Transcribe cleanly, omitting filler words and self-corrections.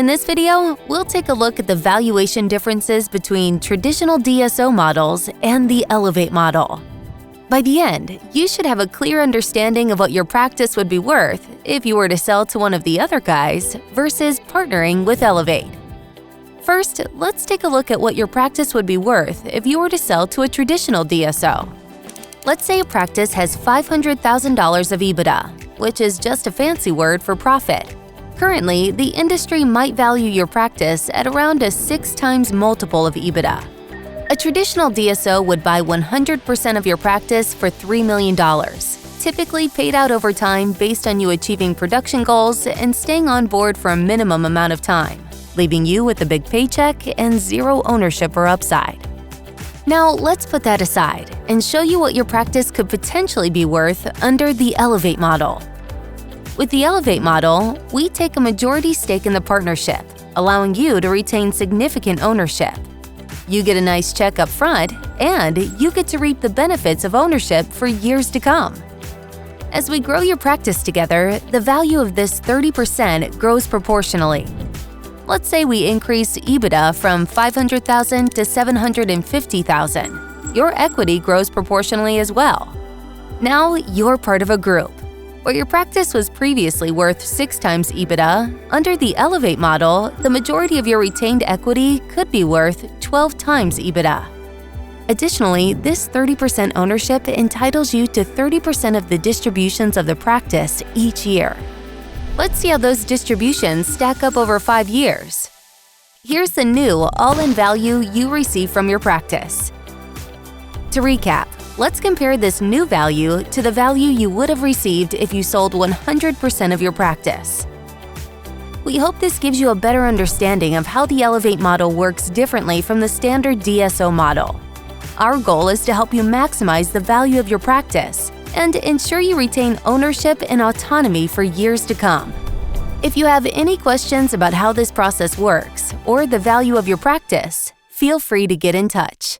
In this video, we'll take a look at the valuation differences between traditional DSO models and the Elevate model. By the end, you should have a clear understanding of what your practice would be worth if you were to sell to one of the other guys versus partnering with Elevate. First, let's take a look at what your practice would be worth if you were to sell to a traditional DSO. Let's say a practice has $500,000 of EBITDA, which is just a fancy word for profit. Currently, the industry might value your practice at around a 6 times multiple of EBITDA. A traditional DSO would buy 100% of your practice for $3 million, typically paid out over time based on you achieving production goals and staying on board for a minimum amount of time, leaving you with a big paycheck and zero ownership or upside. Now, let's put that aside and show you what your practice could potentially be worth under the Elevate model. With the Elevate model, we take a majority stake in the partnership, allowing you to retain significant ownership. You get a nice check up front, and you get to reap the benefits of ownership for years to come. As we grow your practice together, the value of this 30% grows proportionally. Let's say we increase EBITDA from $500,000 to $750,000. Your equity grows proportionally as well. Now you're part of a group. Where your practice was previously worth 6 times EBITDA, under the Elevate model, the majority of your retained equity could be worth 12 times EBITDA. Additionally, this 30% ownership entitles you to 30% of the distributions of the practice each year. Let's see how those distributions stack up over 5 years. Here's the new all-in value you receive from your practice. To recap, let's compare this new value to the value you would have received if you sold 100% of your practice. We hope this gives you a better understanding of how the Elevate model works differently from the standard DSO model. Our goal is to help you maximize the value of your practice and ensure you retain ownership and autonomy for years to come. If you have any questions about how this process works or the value of your practice, feel free to get in touch.